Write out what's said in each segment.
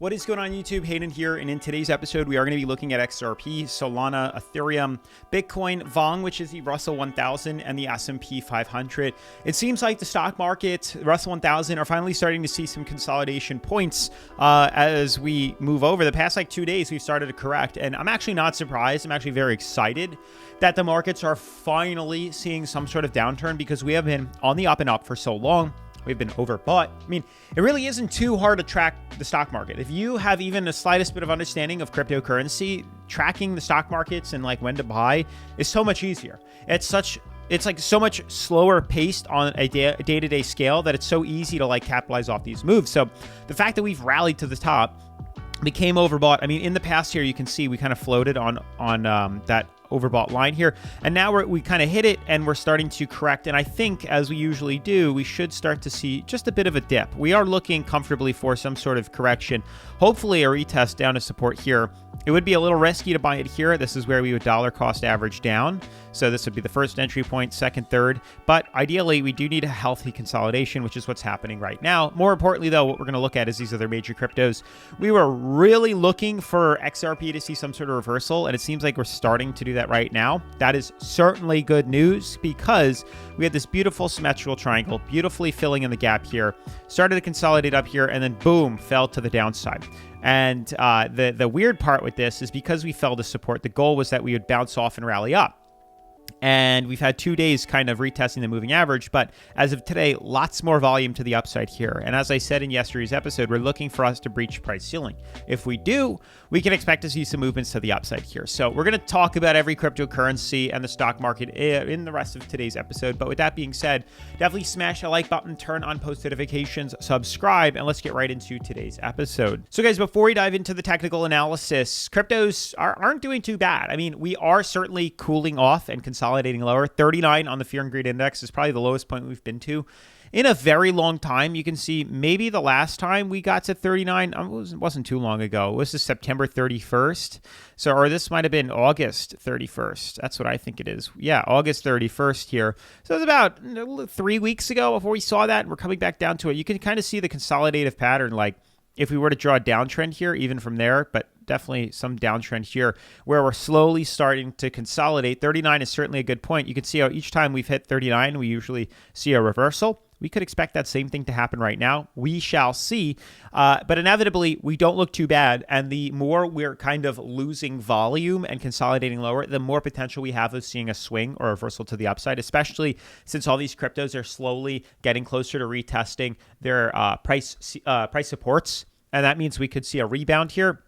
What is going on YouTube? Hayden here, and in today's episode, we are going to be looking at XRP, Solana, Ethereum, Bitcoin, VONG, which is the Russell 1000, and the S&P 500. It seems like the stock market, Russell 1000, are finally starting to see some consolidation points as we move over. The past 2 days, we've started to correct, and I'm actually not surprised. I'm actually very excited that the markets are finally seeing some sort of downturn because we have been on the up and up for so long. We've been overbought. I mean, it really isn't too hard to track the stock market. If you have even the slightest bit of understanding of cryptocurrency, tracking the stock markets and when to buy is so much easier. It's so much slower paced on a day-to-day scale that it's so easy to capitalize off these moves. So the fact that we've rallied to the top, became overbought. I mean, in the past here, you can see we kind of floated on that overbought line here, and now we kind of hit it and we're starting to correct. And I think, as we usually do, we should start to see just a bit of a dip. We are looking comfortably for some sort of correction, hopefully a retest down to support here. It would be a little risky to buy it here. This is where we would dollar cost average down. So this would be the first entry point, second, third. But ideally, we do need a healthy consolidation, which is what's happening right now. More importantly, though, what we're going to look at is these other major cryptos. We were really looking for XRP to see some sort of reversal, and it seems like we're starting to do that right now. That is certainly good news because we had this beautiful symmetrical triangle, beautifully filling in the gap here, started to consolidate up here, and then boom, fell to the downside. And the weird part with this is because we fell to support, the goal was that we would bounce off and rally up. And we've had 2 days kind of retesting the moving average, but as of today, lots more volume to the upside here. And as I said in yesterday's episode, we're looking for us to breach price ceiling. If we do, we can expect to see some movements to the upside here. So we're going to talk about every cryptocurrency and the stock market in the rest of today's episode. But with that being said, definitely smash the like button, turn on post notifications, subscribe, and let's get right into today's episode. So guys, before we dive into the technical analysis, cryptos aren't doing too bad. I mean, we are certainly cooling off and consolidating lower. 39 on the Fear and Greed Index is probably the lowest point we've been to in a very long time. You can see maybe the last time we got to 39 wasn't too long ago. This is September 31st. So, or this might have been August 31st. That's what I think it is. Yeah, August 31st here. So it was about 3 weeks ago before we saw that. And we're coming back down to it. You can kind of see the consolidative pattern, if we were to draw a downtrend here, even from there, but definitely some downtrend here where we're slowly starting to consolidate. 39 is certainly a good point. You can see how each time we've hit 39, we usually see a reversal. We could expect that same thing to happen right now. We shall see. But inevitably, we don't look too bad. And the more we're kind of losing volume and consolidating lower, the more potential we have of seeing a swing or a reversal to the upside, especially since all these cryptos are slowly getting closer to retesting their price supports. And that means we could see a rebound here.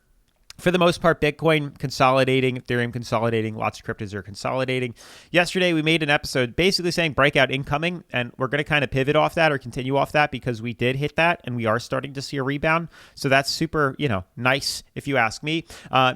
For the most part, Bitcoin consolidating, Ethereum consolidating, lots of cryptos are consolidating. Yesterday, we made an episode basically saying breakout incoming, and we're going to kind of pivot off that or continue off that because we did hit that, and we are starting to see a rebound. So that's super, nice if you ask me.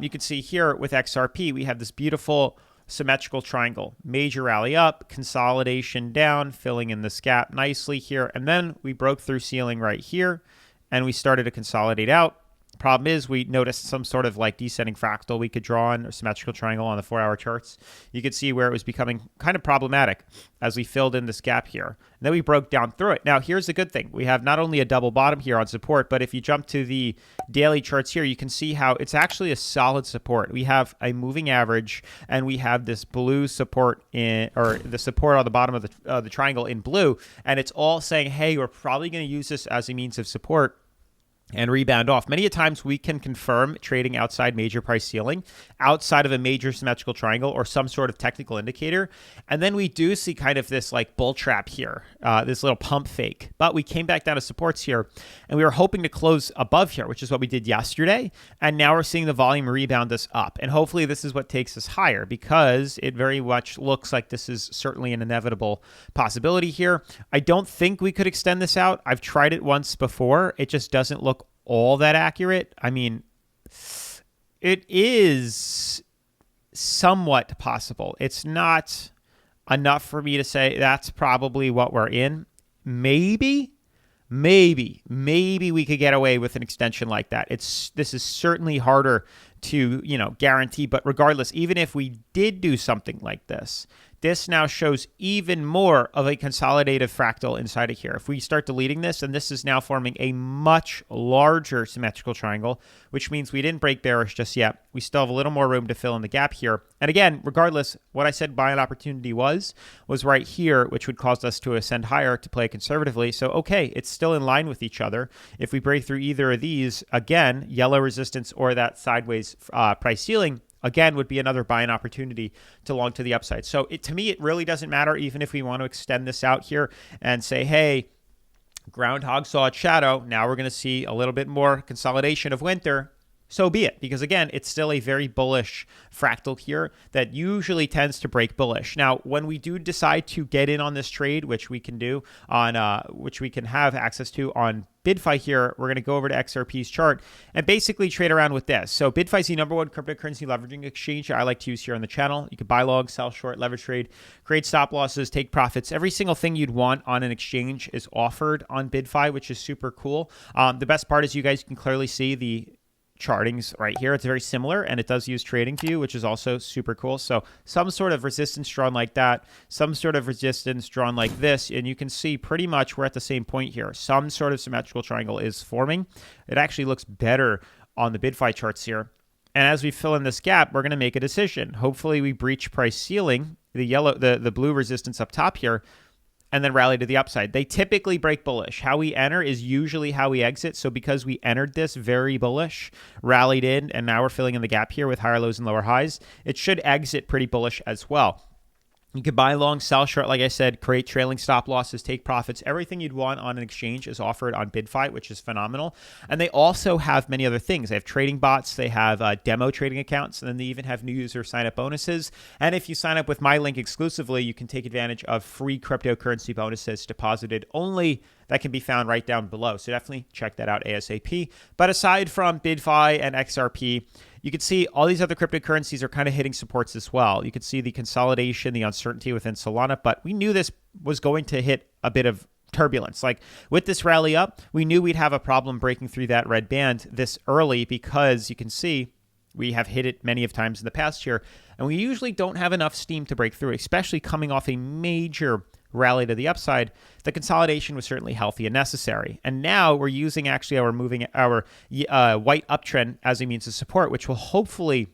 You can see here with XRP, we have this beautiful symmetrical triangle, major rally up, consolidation down, filling in this gap nicely here. And then we broke through ceiling right here, and we started to consolidate out. Problem is, we noticed some sort of descending fractal we could draw on, or symmetrical triangle on the 4-hour charts. You could see where it was becoming kind of problematic as we filled in this gap here. And then we broke down through it. Now, here's the good thing. We have not only a double bottom here on support, but if you jump to the daily charts here, you can see how it's actually a solid support. We have a moving average, and we have this blue support or the support on the bottom of the triangle in blue. And it's all saying, hey, we're probably going to use this as a means of support and rebound off. Many a times we can confirm trading outside major price ceiling, outside of a major symmetrical triangle or some sort of technical indicator. And then we do see kind of this bull trap here, this little pump fake. But we came back down to supports here, and we were hoping to close above here, which is what we did yesterday. And now we're seeing the volume rebound us up. And hopefully this is what takes us higher, because it very much looks like this is certainly an inevitable possibility here. I don't think we could extend this out. I've tried it once before. It just doesn't look all that accurate. I mean, it is somewhat possible. It's not enough for me to say that's probably what we're in. Maybe we could get away with an extension like that. This is certainly harder to, guarantee, but regardless, even if we did do something like this, this now shows even more of a consolidative fractal inside of here. If we start deleting this, and this is now forming a much larger symmetrical triangle, which means we didn't break bearish just yet. We still have a little more room to fill in the gap here. And again, regardless, what I said buying opportunity was right here, which would cause us to ascend higher to play conservatively. So, okay, it's still in line with each other. If we break through either of these, again, yellow resistance or that sideways price ceiling, again, would be another buying opportunity to long to the upside. So to me, it really doesn't matter, even if we want to extend this out here and say, hey, groundhog saw its shadow. Now we're going to see a little bit more consolidation of winter. So be it, because again, it's still a very bullish fractal here that usually tends to break bullish. Now, when we do decide to get in on this trade, which we can do on, which we can have access to on BYDFI here, we're going to go over to XRP's chart and basically trade around with this. So BYDFI is the #1 cryptocurrency leveraging exchange I like to use here on the channel. You can buy long, sell short, leverage trade, create stop losses, take profits. Every single thing you'd want on an exchange is offered on BYDFI, which is super cool. The best part is you guys can clearly see the chartings right here. It's very similar, and it does use trading view, which is also super cool. So some sort of resistance drawn like that, some sort of resistance drawn like this, and you can see pretty much we're at the same point here. Some sort of symmetrical triangle is forming. It actually looks better on the BYDFI charts here. And as we fill in this gap, we're going to make a decision. Hopefully we breach price ceiling, the blue resistance up top here, and then rally to the upside. They typically break bullish. How we enter is usually how we exit. So because we entered this very bullish, rallied in, and now we're filling in the gap here with higher lows and lower highs, it should exit pretty bullish as well. You can buy long, sell short, like I said, create trailing stop losses, take profits. Everything you'd want on an exchange is offered on BYDFI, which is phenomenal. And they also have many other things. They have trading bots, they have demo trading accounts, and then they even have new user sign-up bonuses. And if you sign up with my link exclusively, you can take advantage of free cryptocurrency bonuses deposited only that can be found right down below. So definitely check that out ASAP. But aside from BYDFI and XRP, you can see all these other cryptocurrencies are kind of hitting supports as well. You can see the consolidation, the uncertainty within Solana, but we knew this was going to hit a bit of turbulence. Like with this rally up, we knew we'd have a problem breaking through that red band this early because you can see we have hit it many of times in the past year, and we usually don't have enough steam to break through, especially coming off a major rally to the upside. The consolidation was certainly healthy and necessary. And now we're using actually our white uptrend as a means of support, which will hopefully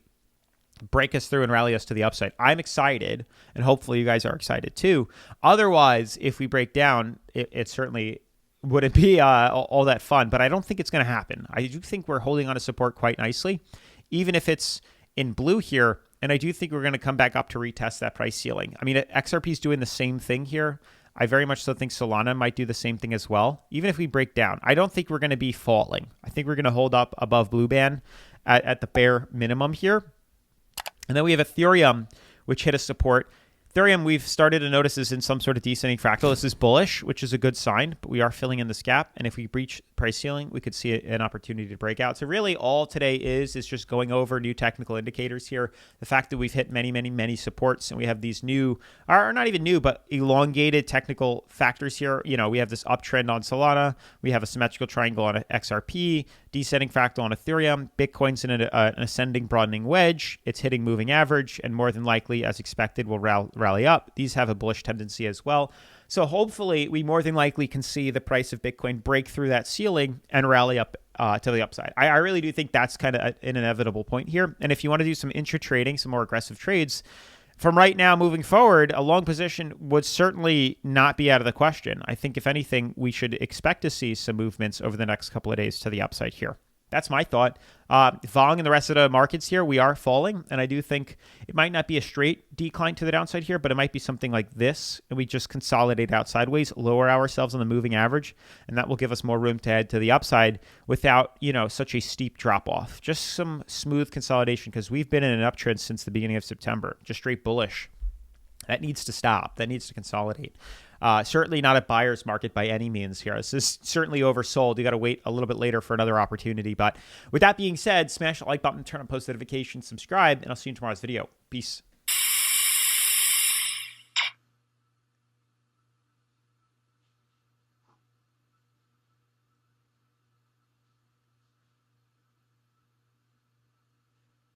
break us through and rally us to the upside. I'm excited, and hopefully you guys are excited too. Otherwise, if we break down, it certainly wouldn't be all that fun, but I don't think it's going to happen. I do think we're holding on to support quite nicely, even if it's in blue here. And I do think we're going to come back up to retest that price ceiling. I mean, XRP is doing the same thing here. I very much so think Solana might do the same thing as well. Even if we break down, I don't think we're going to be falling. I think we're going to hold up above blue band at the bare minimum here. And then we have Ethereum, which hit a support. Ethereum, we've started to notice is in some sort of descending fractal. This is bullish, which is a good sign, but we are filling in this gap. And if we breach price ceiling, we could see an opportunity to break out. So really all today is just going over new technical indicators here. The fact that we've hit many supports, and we have these new, or not even new, but elongated technical factors here. You know, we have this uptrend on Solana. We have a symmetrical triangle on XRP, descending fractal on Ethereum. Bitcoin's in an ascending broadening wedge. It's hitting moving average, and more than likely, as expected, will rally up. These have a bullish tendency as well. So hopefully we more than likely can see the price of Bitcoin break through that ceiling and rally up to the upside. I really do think that's kind of an inevitable point here. And if you want to do some intra trading, some more aggressive trades, from right now moving forward, a long position would certainly not be out of the question. I think if anything, we should expect to see some movements over the next couple of days to the upside here. That's my thought. Vong and the rest of the markets here, we are falling. And I do think it might not be a straight decline to the downside here, but it might be something like this. And we just consolidate out sideways, lower ourselves on the moving average. And that will give us more room to head to the upside without, such a steep drop off. Just some smooth consolidation, because we've been in an uptrend since the beginning of September, just straight bullish. That needs to stop. That needs to consolidate. Certainly not a buyer's market by any means here. This is certainly oversold. You got to wait a little bit later for another opportunity. But with that being said, smash the like button, turn on post notifications, subscribe, and I'll see you in tomorrow's video. Peace.